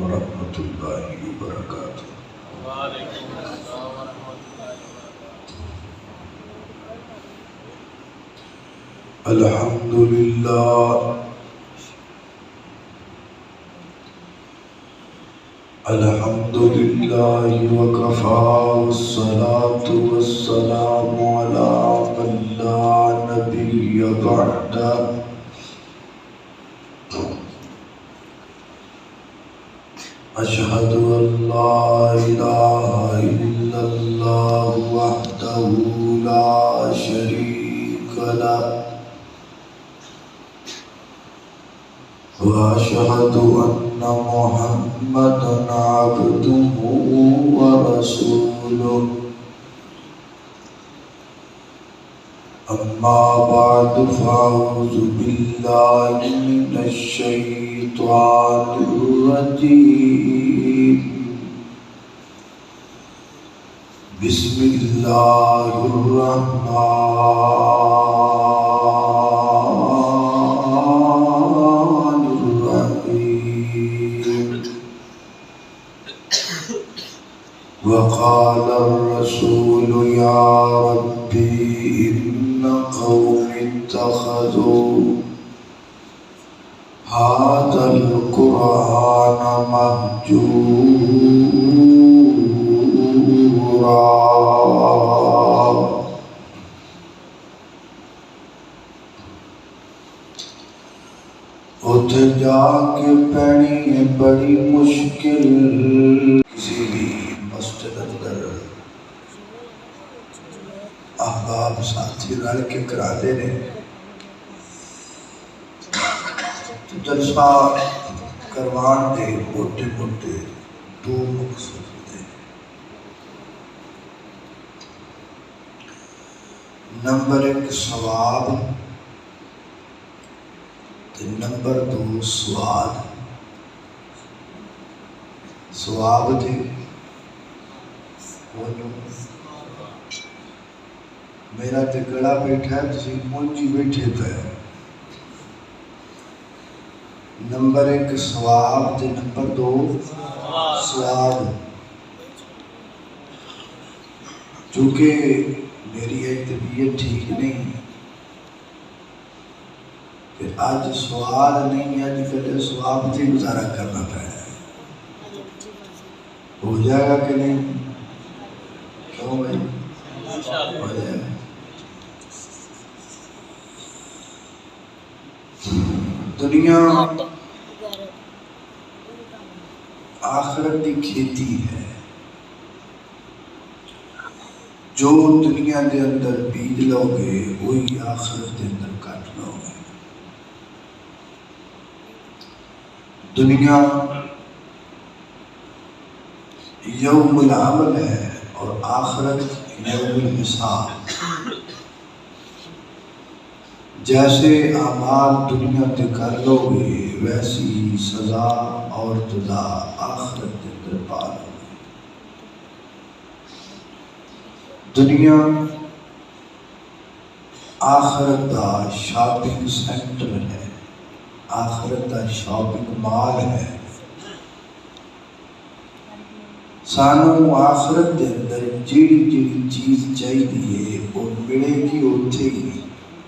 ورحمۃ اللہ وبرکاتہ۔ وعلیکم السلام ورحمۃ اللہ وبرکاتہ۔ الحمد للہ الحمد للہ وکفی والصلاة والسلام علی من لا نبی بعدہ۔ اشہد ان لا الہ الا اللہ وحدہ لا شریک لہ واشہد ان محمدا عبدہ ورسولہ۔ اما بعد فاعوذ باللہ من الشیطان الرجیم۔ بسم اللہ الرحمن الرحیم۔ وقال الرسول یا ربی ان قوم اتخذوا هذا القرآن مهجورا۔ اتھے جا کے پڑھی ہے بڑی مشکل۔ کسی بھی مسجد اندر احباب ساتھی رل کے کرا دے رہے، جلسہ کروان دے موٹے موٹے دو مقصد دے۔ نمبر 1 ثواب تے نمبر 2 سواد۔ سواب دے میرا تے گڑا بیٹھا ہے، تسی مونجی بیٹھے پہ۔ نمبر 1 ثواب تے نمبر 2 سواد۔ چونکہ میری ایک طبیعت ٹھیک نہیں کہ آج سواد نہیں ہے، آج کل سواب سے گزارا کرنا پڑا ہے۔ ہو جائے گا کہ نہیں؟ کیوں بھائی؟ ہو جائے گا۔ دنیا آخرت کی کھیتی ہے، جو دنیا دے اندر بیج لو گے وہی آخرت دے اندر کٹ لو گے۔ دنیا یوم العمل ہے اور آخرت یوم الحساب۔ جیسے اعمال دنیا تے کر لو گے ویسی سزا اور جزا آخرت کے اندر پا لو گے۔ دنیا آخرت دا شاپنگ سینٹر ہے، آخرت دا شاپنگ مال ہے۔ سانو آخرت دے اندر جیڑی جیڑی چیز چاہیے وہ ملے گی اتھے ہی،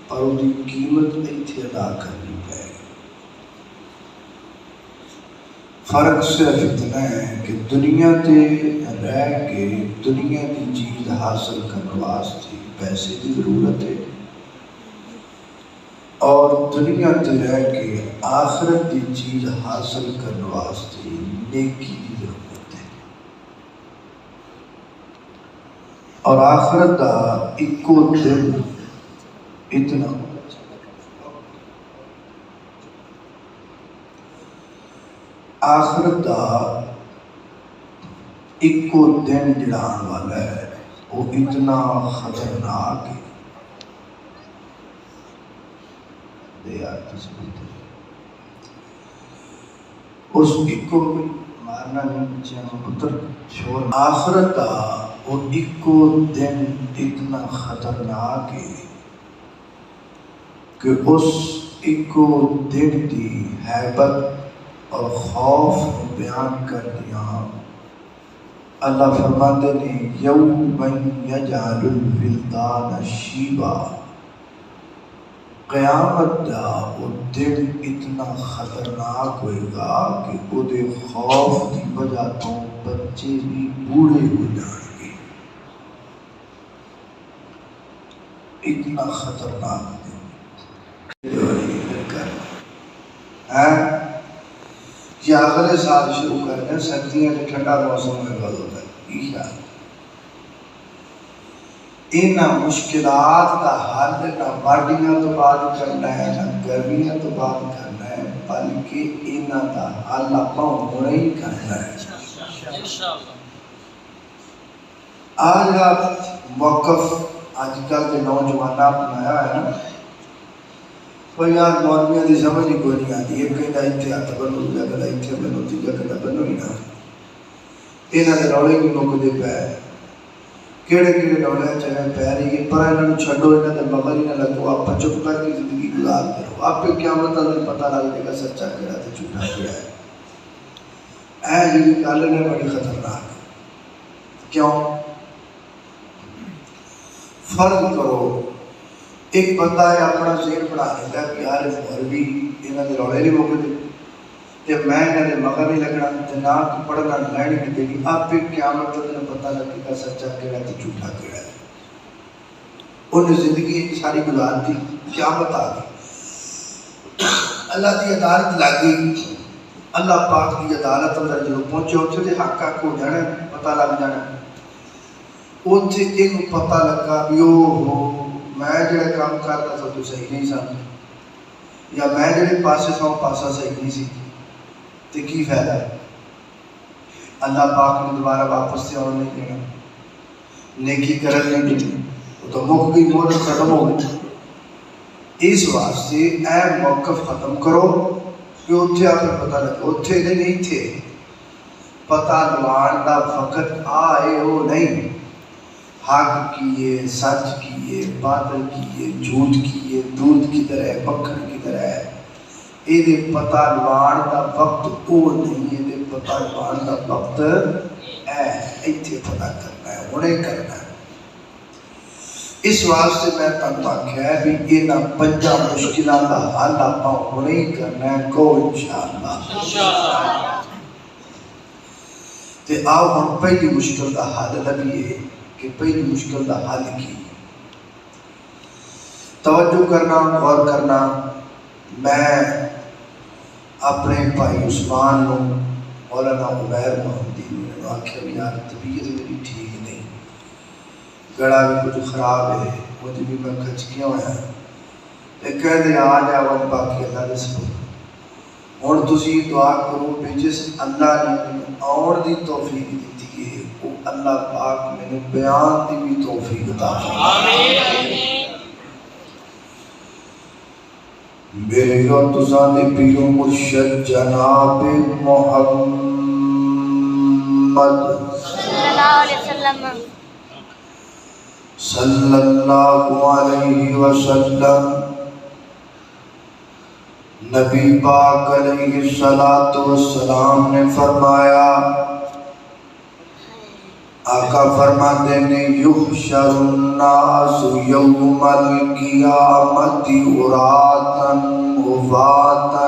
اور اس کی قیمت ایتھے ادا کرنی پائے گی۔ فرق صرف اتنا ہے کہ دنیا تے رہ کے دنیا کی چیز حاصل کرنے واسطے پیسے کی ضرورت ہے، اور دنیا تے رہ کے آخرت کی چیز حاصل کرنے واسطے نیکی کی ضرورت ہے۔ اور آخرت کا ایکو دن اتنا آخرت کا ایکو دن جڑان والا ہے وہ اتنا خطرناک ہے۔ اس ایکو مارنا نہیں بچے پتر چھوڑ۔ آخرت کا وہ ایکو دن اتنا خطرناک ہے کہ اس ایکو دن کی ہیبت اور خوف بیان کر دیا۔ اللہ فرماتے نے یوم یجعل الولدان شیبا، قیامت دا وہ دن اتنا خطرناک ہوئے گا کہ وہ دے خوف دی وجہ تو بچے بھی بوڑھے ہو جائیں گے۔ اتنا خطرناک دن یا اگلے سال شروع کرتے ہیں، سردیاں کے ٹھنڈا موسم میں بند ہوتا ہے۔ ان مشکلات کا حل نہ باڈیاں تو بعد کرنا ہے، نہ گرمیاں تو بعد کرنا ہے، بلکہ انہاں دا حل اپنا ہونا ہی کرنا ہے۔ آج کا موقف آج کل کے نوجوانوں اپنایا ہے نا، وہ یار مولویاں دی سمجھ ہی کوئی نہیں آتی، ایک کہتا اتنے ہاتھ بنو، دوجا کہتا اتنے بنو، تیجا کہتا بنو ہی نہ۔ انہاں دے رولے بھی مکدے پے، کیڑے کیڑے رولے چلے پے رہی ہے، پر انہاں نوں چھڈو، انہاں دے مگر ہی نہ لگو، آپ چپ کر کے زندگی گزار کرو، آپ پہ قیامت تک پتہ لگ جائے گا سچا کیڑا تے جھوٹا کیڑا ہے۔ اے جی گل نے بڑی خطرناک، کیوں؟ فرض کرو ایک بندہ ہے اپنا ذہن بنا لیتا ہے کہ یار مولوی انہاں دے رولے نہیں مکدے تے میں انہاں دے مگر نہیں لگنا تے نہ پڑھنا لینی نہیں دینی، آپ پہ قیامت تک پتہ لگے گا سچا کیڑا تے جھوٹا کیڑا ہے۔ انہیں زندگی ساری گزار دی، قیامت آ گئی، اللہ کی عدالت لگ گئی، اللہ پاک کی عدالت اندر جو پہنچے اتنے تے حق حق ہو جانا، پتہ لگ جانا۔ اتنے ایک پتہ لگا بھی او میں جڑے کام کرتا تھا تو صحیح نہیں سا، یا میں جڑے پاسے سا پاسا صحیح نہیں سی، تے کی فائدہ ہے؟ اللہ پاک نے دوبارہ واپس سے اور نہیں دینا، نیکی کرن نہیں دینی، وہ تو مک گئی، مہلت ختم ہو گئی۔ اس واسطے اے موقف ختم کرو کہ اتنے آپ کو پتہ لگے، اتنے نہیں تھے، پتہ لوان دا وقت آئے ہو نہیں، حق کیے، سچ کیے، باطل کیے، جھوٹ کیے، دودھ کدھر ہے، مکھن کدھر ہے، یہ پتہ لوان دا وقت او نہیں، یہ پتہ لوان دا وقت ہے، ایتھے پتہ کرنا ہے، انہیں کرنا ہے۔ اس واسطے میں تنہا کہہ بھی انہاں پنجا مشکلات دا حل آپا انہیں کرنا ہے، کو انشاءاللہ۔ تے آؤ ہم پہلی مشکل دا حل لبیے کہ پہلی مشکل دا حل کی توجہ کرنا، غور کرنا۔ میں اپنے بھائی عثمان نو مولانا عمیر محمدی نے آخیا بھی یار طبیعت میری ٹھیک نہیں، گڑا بھی کچھ خراب ہے، مجھے بھی میں کھچ کیا ہوا ہے، تے کہہ دے آ جاؤ باقی اللہ دے سبب۔ اور تسی دعا کرو کہ جس اللہ نے مجھے آن دی توفیق دیتی ہے وہ اللہ پاک میں نے بیان دی بھی توفیق عطا فرمائے۔ میرے اور تساں دے پیر و مرشد جناب محمد صلی اللہ علیہ وسلم نبی پاک علیہ السلام نے فرمایا، آقا فرماتے نے یحشر الناس یوم القیامت عراتا غفاتا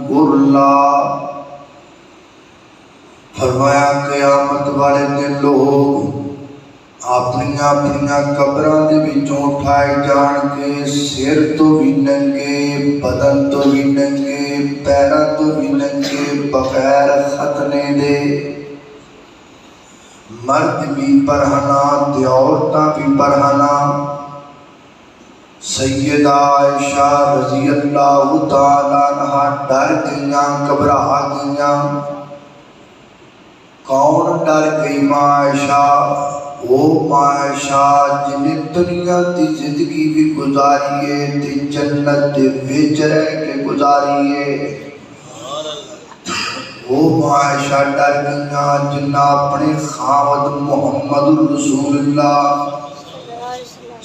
غرلا، فرمایا قیامت والے دن لوگ اپنی قبراں دے وچوں اٹھائے جان کے، سر تو بھی ننگے، بدن تو بھی ننگے، پیراں تو بھی ننگے، بغیر ختنے دے، مرد بھی برہنہ تے عورتاں بھی برہنہ۔ سیدہ عائشہ رضی اللہ تعالیٰ عنہا ڈر گئیاں، گھبرا گئیاں۔ کون ڈر گئی؟ ماں عائشہ، وہ ماں عائشہ جن نے دنیا دی زندگی بھی گزاری ہے تے جنت دے وچ رہ کے گزاری ہے۔ وہ ماں عائشہ ڈر گئیاں جنہ اپنے خاوند محمد رسول اللہ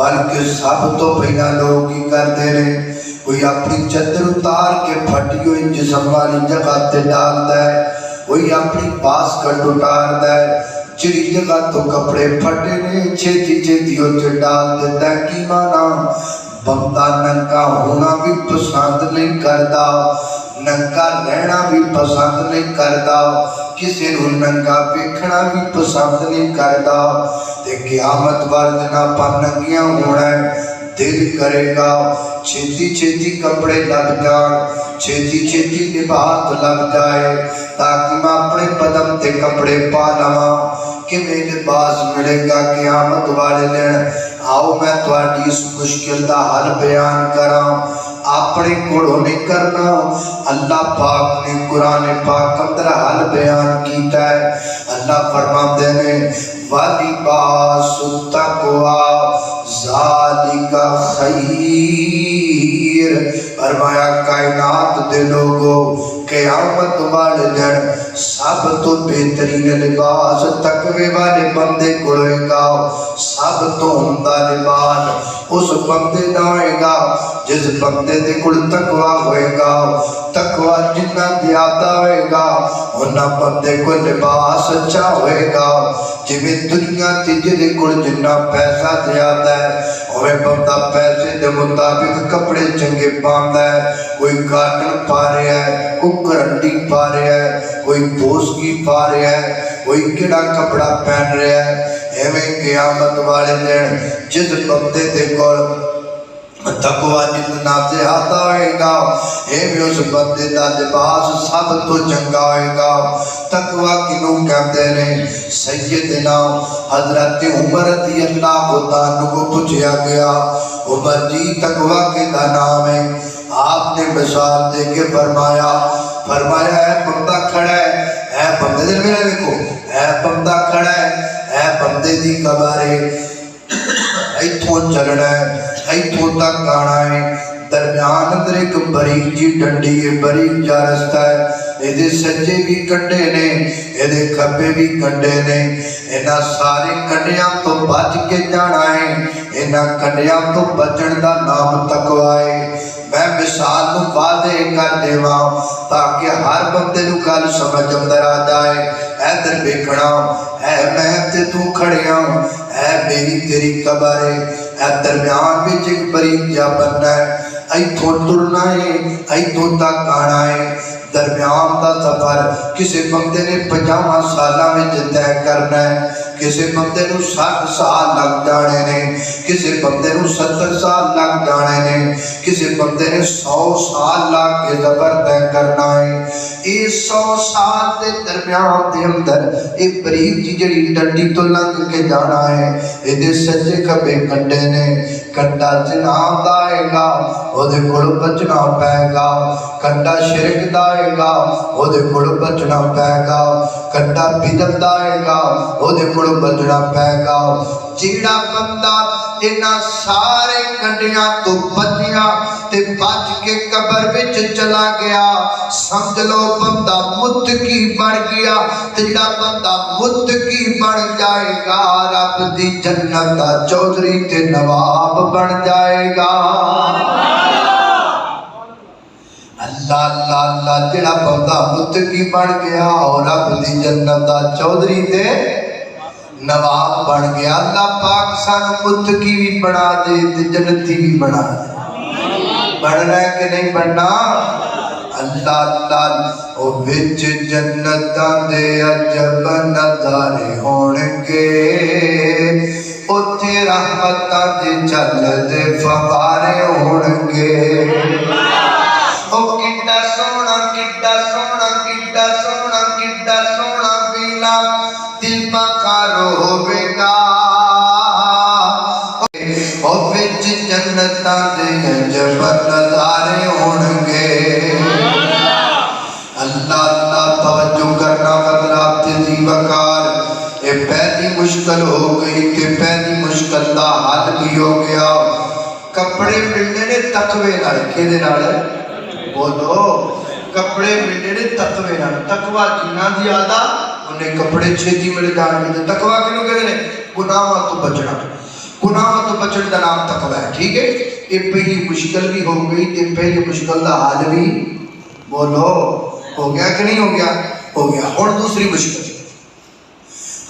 بلکہ سب تو پہلا لوگ کی کرتے ہیں کوئی اپنی چادر اتار کے پھٹی ہوئی جسم والی جگہ تے ڈالتا ہے، کوئی اپنی باسکٹ اتارتا ہے جڑی جگہ تو کپڑے پھٹے نے چھتی چھتی اتنے ڈال دیتا ہے۔ کی مانا بندہ ننگا ہونا بھی پسند نہیں کرتا، ننگا رہنا بھی پسند نہیں کرتا، کسی نو ننگا دیکھنا بھی پسند نہیں کرتا۔ تے قیامت والے دن اپاں ننگیاں ہونا ہے، دل کرے گا چھتی چھتی کپڑے لگ جان، چھتی چھتی لباس لگ جائے تاکہ میں اپنے بدن تے کپڑے پا لواں۔ کہ میں لباس ملے گا قیامت والے دن؟ آؤ میں تواڈی اس مشکل دا حل بیان کراں، اپنے کوڑوں نہیں کرنا، اللہ پاک نے قرآن پاک اندر حل بیان کیتا ہے۔ اللہ فرماتے ہیں وَلِبَاسُ التَّقْوَىٰ ذَلِكَ خَيْرٌ، فرمایا کائنات دے لوگو قیامت والے دن سب تو بہترین لباس تقوی والے بندے کو ہوئے گا، سب تو عمدہ لباس اس بندے دا ہوئے گا جس بندے دے کل تقوی ہوئے گا۔ تقوی جنہ زیادہ ہوئے گا انہاں بندے کو لباس اچھا ہوئے گا۔ جویں دنیا تے جدے کول جنہ پیسہ زیادہ ہے اوے بندہ پیسے دے مطابق کپڑے چنگے پاندا ہے، کوئی کاٹن پا رہا ہے، کوئی کرنڈی پا رہا ہے، کوئی بوسکی پا رہا ہے، کوئی کیڑا کپڑا پہن رہا ہے۔ ایویں قیامت والے دن جس بندے دے کول تقوی جتنا زیادہ ہوئے گا ایویں اس بندے دا لباس سب تو چنگا ہوئے گا۔ تقوی کنوں کہتے ہیں؟ سیدنا حضرت عمر رضی اللہ عنہ کو پوچھا گیا عمر جی تقوی کے دا نام ہے؟ آپ نے مثال دے کے فرمایا اے بندہ کھڑا ہے، اے بندے دل میرا دیکھو، اے بندہ کھڑا ہے، اے بندے دی کبارے ایتھوں چلنا ہے، ایتھوں تک آنا ہے، درمیان اندر ایک بریک جی ڈنڈی ہے، بریک جا رستہ ہے، ایدے سجے بھی کنڈے نے، ایدے کھبے بھی کنڈے نے، انہاں سارے کنڈیاں تو بچ کے جانا ہے، انہاں کنڈیاں تو بچن دا نام تقوی ہے۔ میں مثال نو واضح کر دیواں تاکہ ہر بندے نو گل سمجھ اندر آ جائے۔ ادھر دیکھنا، اے میں تے تو کھڑیاں، اے میری تیری قبر ہے، اے درمیان وچ ایک بریک جا بننا ہے، ایتھوں ٹرنا ہے، ایتھوں تک آنا ہے۔ درمیان دا سفر کسی بندے نے 50 سالاں وچ طے کرنا ہے، کسی بندے نو 60 سال لگ جانے نے، کسی بندے نو 70 سال لگ جانے نے، کسی بندے نے 100 سال لگ کے سفر طے کرنا ہے۔ اس 100 سال دے درمیان دے اندر ایک بریک جی جڑی ڈنڈی تو لنگ کے جانا ہے، ایدے سجے کھبے کنڈے نے، کنڈا جناب دا آئے گا اودے کول بچنا پائے گا، کنڈا شرک دا آئے گا اودے کول بچنا پائے گا، کنڈا بدعت دا آئے گا اودے کول بچنا پائے گا۔ جیڑا بندہ انہاں سارے کنڈیاں تو بچیا تے بچ کے قبر وچ چلا گیا، سمجھ لو بندہ متقی بن گیا۔ تے جیڑا بندہ متقی بن جائے گا رب دی جنت دا چودھری تے نواب بن جائے گا۔ اللہ اللہ اللہ، جڑا بندہ متقی بن گیا اور رب دی جنت دا چودھری تے نواب بن گیا۔ اللہ پاک سانو متقی بھی بنا دے تے جنتی بھی بنا دے۔ بڑھنا ہے کہ نہیں بڑھنا؟ اللہ اللہ، او وچ جنتاں دے عجب نظارے ہونگے، اوتھے رحمتاں دے چل دے فوارے ہونگے۔ او کڈا سونا کڈا سونا کڈا سونا کڈا سونا ویلا دل بخار ہوے گا، او وچ جنتاں دے عجب نظارے ہونگے۔ اللہ اللہ، توجہ کرنا حضرات دی وقار، اے پہلی مشکل ہو گئی کہ پہلی مشکل دا حل بھی ہو گیا۔ کپڑے ملنے نے تقوی نال، کیدے نال؟ بولو، کپڑے ملنے نے تقوی نال۔ تقوی جنہ زیادہ انہیں کپڑے چھتی مل جان گے۔ تقوی کنوں کہتے ہیں؟ گناہاں تو بچنا، ਗੁਨਾਹ ਤੋਂ ਬਚਣ ਦਾ ਨਾਮ ਤਕਵਾ ਹੈ। ਠੀਕ ਹੈ, ਇਹ ਪਹਿਲੀ ਮੁਸ਼ਕਲ ਵੀ ਹੋ ਗਈ ਤੇ ਪਹਿਲੀ ਮੁਸ਼ਕਲ ਦਾ ਹੱਲ ਵੀ ਬੋਲੋ ਹੋ ਗਿਆ ਕਿ ਨਹੀਂ ਹੋ ਗਿਆ? ਹੋ ਗਿਆ। ਹੁਣ ਦੂਸਰੀ ਮੁਸ਼ਕਲ,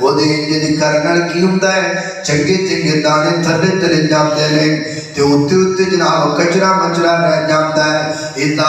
ਉਹਦੇ ਇੰਜ ਕਰਨ ਨਾਲ ਕੀ ਹੁੰਦਾ ਹੈ? ਚੰਗੇ ਚੰਗੇ ਦਾਣੇ ਥੱਲੇ ਚਲੇ ਜਾਂਦੇ ਨੇ ਤੇ ਉੱਤੇ ਉੱਤੇ ਜਨਾਬ ਕਚਰਾ ਮਚਰਾ ਰਹਿ ਜਾਂਦਾ ਹੈ। ਇਦਾ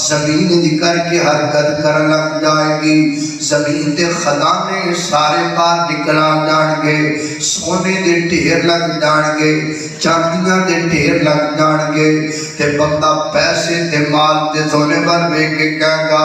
ਜ਼ਮੀਨ ਦੀ ਕਰਕੇ ਹਰਕਤ ਕਰਨ ਲੱਗ ਜਾਏਗੀ, ਜ਼ਮੀਨ ਦੇ ਖਜ਼ਾਨੇ ਸਾਰੇ ਬਾਹਰ ਨਿਕਲ ਆ ਜਾਣਗੇ, ਸੋਨੇ ਦੇ ਢੇਰ ਲੱਗ ਜਾਣਗੇ, ਚਾਂਦੀਆਂ ਦੇ ਢੇਰ ਲੱਗ ਜਾਣਗੇ ਤੇ ਬੰਦਾ ਪੈਸੇ ਤੇ ਮਾਲ ਤੇ ਸੋਨੇ ਪਰ ਵੇਖ ਕੇ ਕਹੇਗਾ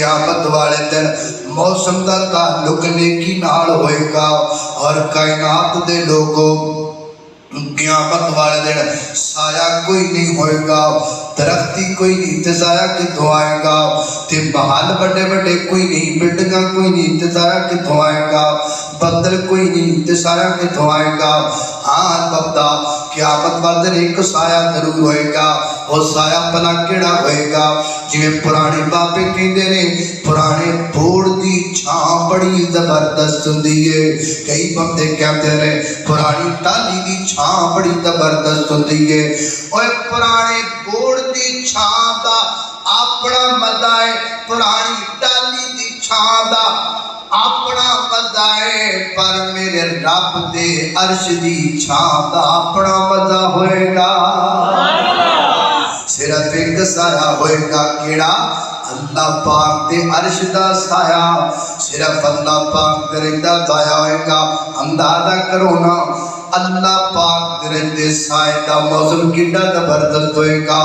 قیامت والے دن موسم دا تعلق نیکی نال ہوئے گا اور کائنات دے لوگوں قیامت والے دن سایہ کوئی نہیں ہوئے گا درختی کوئی نہیں تے سایہ کتھوں آئے گا تے محل بڑے بڑے کوئی نہیں بلڈنگاں کوئی نہیں تے سایہ کتھوں آئے گا بدل کوئی نہیں تے سایہ کتھوں آئے گا ہاں بابا قیامت والے دن ایک سایہ ضرور ہوئے گا وہ سایہ پلا کیڑا ہوئے گا جویں پرانے بابے کہندے نے پرانے بوڑ دی چھاں بڑی زبردست ہوندی ہے کئی بندے کہتے نے پرانی ٹالی دی چھاں بڑی زبردست ہوندی ہے اوے پرانے بوڑ دی چھاں دا اپنا مزہ ہے پرانی ٹالی دی چھاں دا اپنا مزہ ہے پر میرے رب دے عرش دی چھاں دا اپنا مزہ ہوئے گا صرف ایک سایہ ہوئے گا کیڑا اللہ پاک دے عرش دا سایہ صرف اللہ پاک دے رہتا سایہ ہوئے گا اندازہ کرو نا اللہ پاک دے رہتے سایہ دا موسم کڈا زبردست ہوئے گا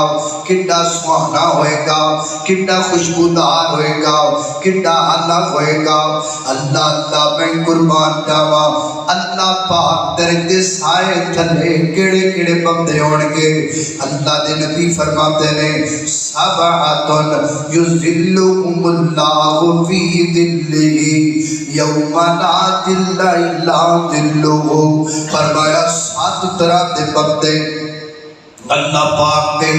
کڈا سہانا ہوئے گا کڈا خوشبودار ہوئے گا کڈا اللہ ہوئے گا اللہ میں قربان جاواں اللہ پاک دے رہتے سایہ تھلے کیڑے کیڑے بندے ہونگے اللہ دے نبی فرماتے نے سبعۃ یظلهم اللہ فی ظلہ یوم لا ظل الا ظلہ فرمایا 7 طرح دے بندے اللہ پاک دے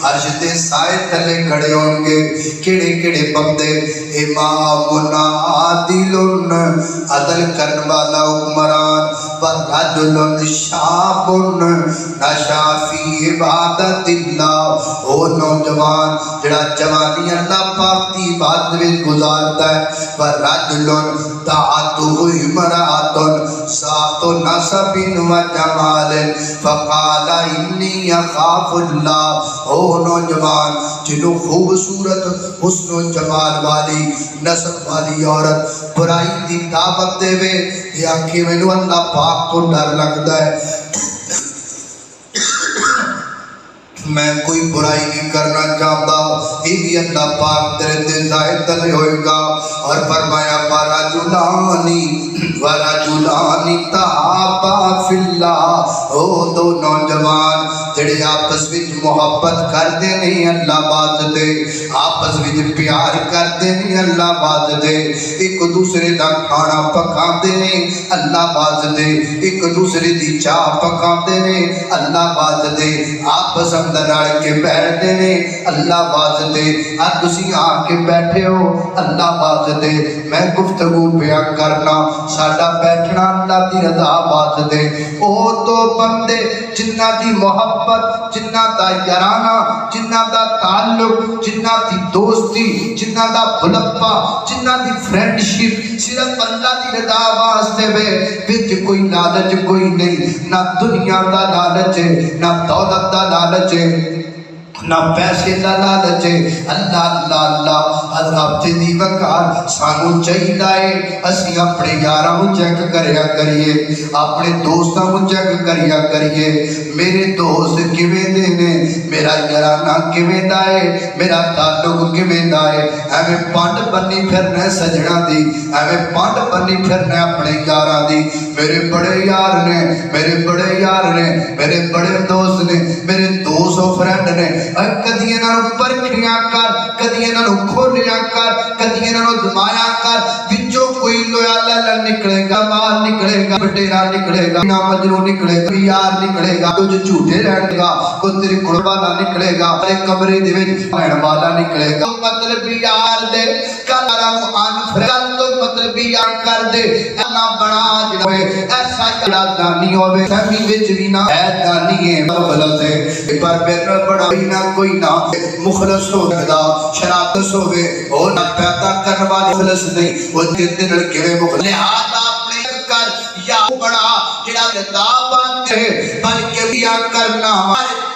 عرش دے سائے تلے کھڑے ہونگے کیڑے کیڑے بندے امام عادل عدل کرنے والا حکمران ورجل شاب نشا فی عبادت اللہ او نوجوان جڑا جوانی اللہ پاک دی عبادت میں گزارتا ہے ورجل دعته امرأۃ ذات نسب و جمال فقال انی خاف اللہ او نوجوان جنہوں خوبصورت حسن و جمال والی نسب والی عورت برائی دی دعوت دے وے یا کہ میں نو اللہ پاک کو ڈر لگتا ہے میں کوئی برائی نہیں کرنا چاہتا یہ بھی اللہ پاک تیرے دل ظاہر تلے ہوئے گا اور فرمایا ورجلانی تحابا فی اللہ او دو نوجوان جڑے آپس وچ محبت کردے نہیں اللہ واسطے آپس وچ پیار کردے نہیں اللہ واسطے ایک دوسرے دا کھانا پکاندے نہیں اللہ واسطے ایک دوسرے دی چاہ پکاندے نہیں اللہ واسطے آپس اندر آ کے بیٹھتے نے اللہ واسطے آج تسی آ کے بیٹھے ہو اللہ واسطے میں گفتگو بیان کرنا ساڈا بیٹھنا اللہ دی رضا واسطے او تو بندے جنہ دی محبت جنہ دا یارانہ جنہ دا تعلق جنہ دی دوستی جنہ دا بھلپا جنہ دی فرینڈشپ صرف اللہ دی رضا واسطے وچ کوئی لالچ کوئی نہیں نہ دنیا دا لالچ ہے نہ دولت دا لالچ ہے نہ پیسے دا لالچ ہے اللہ اللہ اللہ حضرات دی وقار سانو چاہیے اسی اپنے یاراں نوں چیک کریا کریے اپنے دوستاں نوں چیک کریا کریے میرے دوست کیویں دے نے میرا یارانہ کیویں دا ہے میرا تعلق کیویں دا ہے ایویں پنڈ بنی پھرنا سجنا دی ایویں پنڈ بنی پھرنا اپنے یاراں دی میرے بڑے یار نے میرے بڑے یار نے میرے بڑے دوست نے میرے 200 فرینڈ نے کدی انہاں نوں پرکھیاں کر کدی انہاں نوں کھولیا کر کدی انہاں نوں دمایا کر وچوں کوئی لویا لل نکلے گا مال نکلے گا بٹیرا نکلے گا نا مجنوں نکلے گا یار نکلے گا کچھ جھوٹے رہن گا کوئی تیری کڑ والا نکلے گا تے کمرے دے وچ بہن والا نکلے گا مطلب یار دے کلاراں نوں ان فرقل تو مطلب یار کر دے انا بنا جڑے ایسا جڑا دانی ہوے فیملی وچ وی نہ ہے دانی ہے غلط ہے پر میرا بڑا نہ کوئی نہ مخلص ہوگا شرارت ہوے او نہ پیدا کرنے والے مخلص نہیں وہ دل نال کیویں مخلص لہذا اپنے کر یا بڑا جڑا کتاب ہے بلکہ بیا کرنا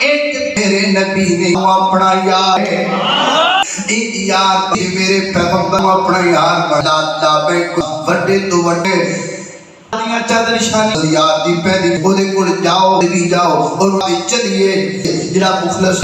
ایک میرے نبی نے اپنا یار ہے ایک یار میرے پیغمبر اپنا یار بناتا میں بڑے تو بڑے چادر شان یار دی پہلی اودے کول جاؤ بھی جاؤ اور چلیے جڑا مخلص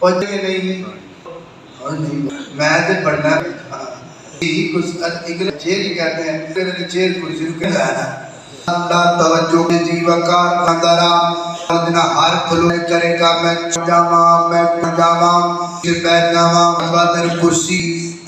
پہنچ کے نہیں اور نہیں میں تے پڑھنا جی کچھ انگلش چیل کہتے ہیں میرے چیل کرسی کو کہنا ہے اللہ توجہ کے جی وقار اندرا دن ہر کھلو کرے گا میں جاما کہ بیٹھ جاما بادر کرسی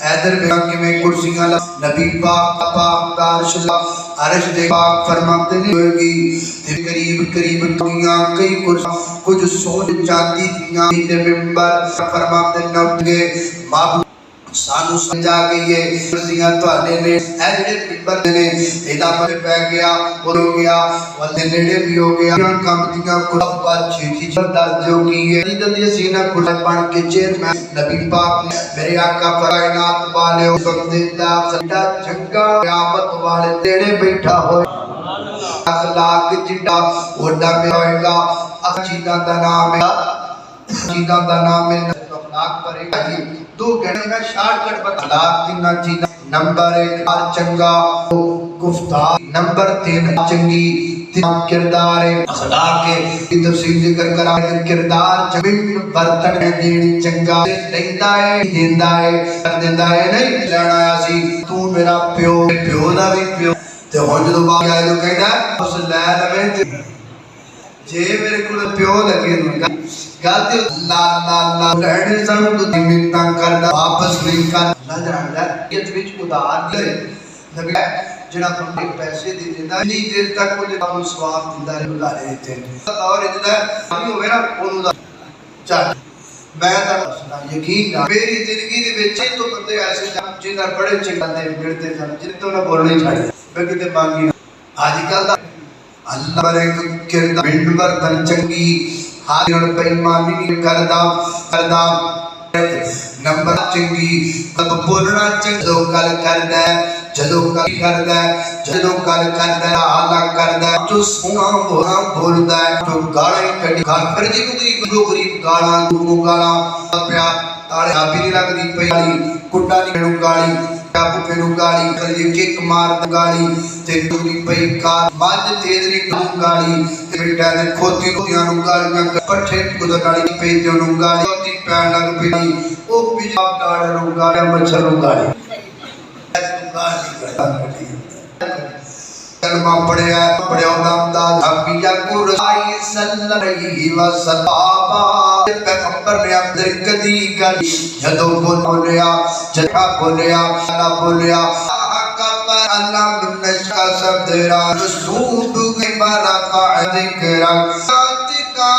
ایدر بیان کی میں کرسیاں نبی پاک پاک دارش اللہ عرش دے پاک فرماتے نہیں ہوئے گی تے قریب دنیا کئی کرسی کچھ سوچ چاہتی دیاں تے ممبر فرماتے نوٹ گے معبود سانو سمجھا گئی ہے کرسیاں تو آنے نے ایڈے ممبر نے ایدہ پر پہ گیا اور ہو گیا والے نیڑے بھی ہو گیا کام دیاں قرآن بات چھیٹی چھرداز جو کی ہے دیدہ سینہ قرآن پان کے چیر میں نبی پاک نے میرے آقا فرائنات والے ہو بندے دا خلدہ جھنگا قیامت والے تیڑے بیٹھا ہوئے اخلاق جنڈا اوڈا میں ہوئے گا اخچیدہ دا نام ہے چیدہ دا نام ہے اخلاق پر ایک جی دو گھڑے میں شارٹ کٹ بتا اخلاق دینا چیدہ نمبر ایک چنگا گفتار نمبر تین چنگی تمام کردار اخلاق کے تفصیل ذکر کرا کردار چنگی برتن ہے دین چنگا لیندہ ہے دیندہ ہے کر دیندہ ہے نہیں لینا آیا سی تو میرا پیو دا بھی پیو تے ہون جو بات آئے تو کہتا ہے اس لے لمیں جے میرے کو پیو لگے گالتے اللہ لہنے سانو تو دیمنتا کردہ واپس نہیں کر اللہ جانتا ہے یہ تویچ ادار دے نبی جنہ تم ایک پیسے دی دیتا نہیں دیر تک وہ جنہ سواب دیتا ہے اللہ رہتے ہیں اور اتنا ہے ہمیں ہوئے نا انہوں دا چاہتا میں تا یقین نہ میری زندگی دے بیچے تو بندے ایسے جنہ بڑے چکاندے بڑھتے جانے جنہ تو نہ بولنے چھاڑے میں کہتے مانگی نا آجی کل دا اللہ پر ایک کردہ بھنڈ برتن چنگی حاضر پیمانی کردہ نمبر چنگی کب بولنا چنگ جدو کل کردہ جدو کل کردہ آلہ کردہ جو سونا بولدہ ہے جو گاڑیں کٹی گھر پھر جی کو غریب گاڑاں پیار تاڑے آبی نہیں لگ دی پیاری کٹا نہیں پھیڑوں گاڑی کابو پھیڑوں گاڑی کلیے کیک مار گاڑی تے دوری پئی کار ماج تیز نہیں گاڑی تے بیٹا نے کھوتی رویاں گاڑیاں پٹھے کو گاڑی پہ دیوں گاڑی کھوتی پین لگ پئی او پیجاب ڈاڑے گاڑی مچھر گاڑی کلمہ پڑھے اودام دا انبیاء کو رسائی صلی اللہ وسلم پیغمبر نے اندر کدی گلی جدو بولیا جدہ بولیا کبر اللہ من نشکا صدرہ رسول گئی برقع ذکرہ صدقہ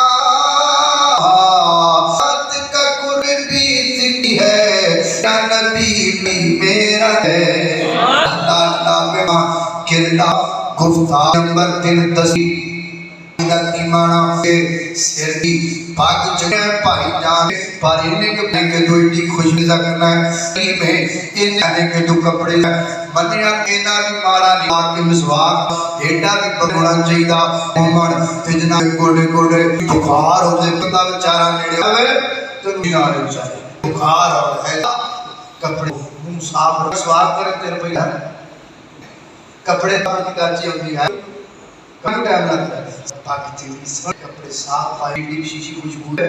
قربی ذکی ہے یا نبی بھی میرا ہے اللہ میں کردہ گفتار نمبر 3 تصویر ایمانہ کے سر کی پاک جگہ پائی جان پر انہیں کے دو ایڈی خوش مزہ کرنا ہے میں انہیں کے دو کپڑے منیا کہنا بھی مارا نہیں کے مسواق ایڈا بھی بگوڑا چاہیدہ مومن تجنا گوڑے بخار ہو دے پتہ بچارہ نیڑے ہوئے تو نہیں آنے چاہیے بخار ہو ایسا کپڑے صاف مسواق کرے تیرے پہ کپڑے کی کاچی ہوتی ہے کم ٹائم لگتا ہے پاکی تیلی سن کپڑے صاف پائی ڈیب شیشی کچھ بھوڑے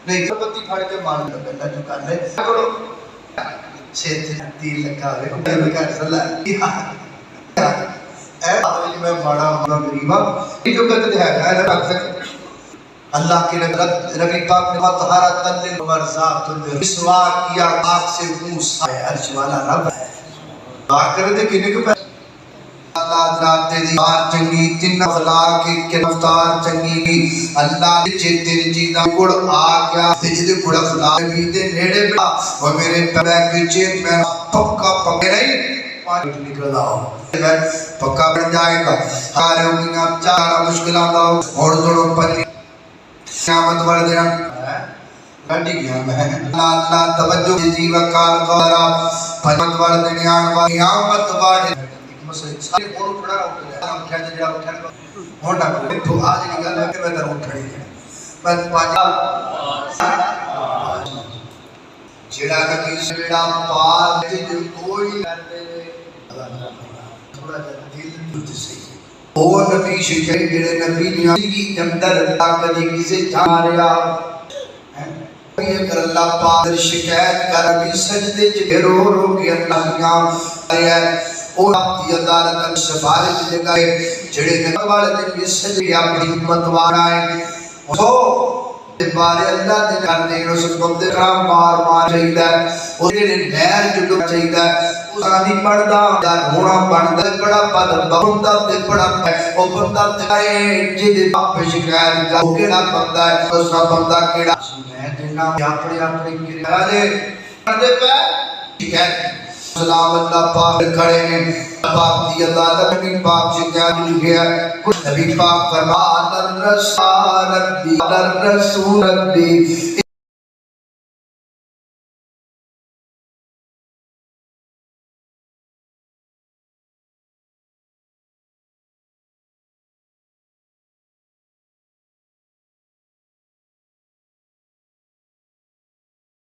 نہیں کپتی پھاڑ کے مان لگا اللہ جو کر لے کرو چھتے تیل لگا رہے ہیں لگا صلی اللہ اے آدمی میں ماڑا غریبہ یہ جو کہتے ہیں اللہ کی نبی پاک نے مطہرات لل مرزات مسواک کیا آگ سے موسیٰ عرش والا رب ہے دعا کر دے کنے کو اللہ ذات تیری بار چنگی تین اخلاق کی رفتار چنگی اللہ جے تیری چیزاں گڑ آ گیا تیجے گڑ اخلاق بھی دے نیڑے بڑا وہ میرے پیدا کے چین میں پکا پکے رہی پانی نکل آؤ پکا بن جائے گا ہارے ہوگی آپ چارا مشکلات آؤ اور دوڑوں پلی قیامت والے دن گھنٹی گیا میں اللہ توجہ جی وقار غورا قیامت والے دن قیامت والے مسئلے سارے اور اٹھڑا اٹھا ہے جڑا اٹھا ہونا تو آج کی گل ہے کہ میں در اٹھڑی ہے بس پانچ جڑا نبی سڑا پال جو کوئی کر دے تھوڑا جا دل تو صحیح او نبی شجاع جڑے نبی نے زندگی اندر اللہ کدی کسے جا رہا یہ کر اللہ پاک شکایت کر بھی سجدے چ رو رو کے اللہ کیا اور اپنی عدالت سفارش لگائے جڑے نے والے نے بھی سجدے اپنی امت وارائے تو بارے اللہ نے کرنے اس کو کرام مار چاہیے اور نے نہر جڑ چاہیے اس آدھی پڑھدا دا ہونا بندا بڑا پد بندا تے بڑا او بندا تے جے باپ شکایت کا کیڑا بندا ہے اس دا بندا کیڑا میں دینا اپنے اپنے کرا دے دے پے شکایت سلام اللہ پاک کھڑے ہیں پاک دی عدالت نبی پاک شکایت لکھیا نبی پاک فرما ربی رسول ربی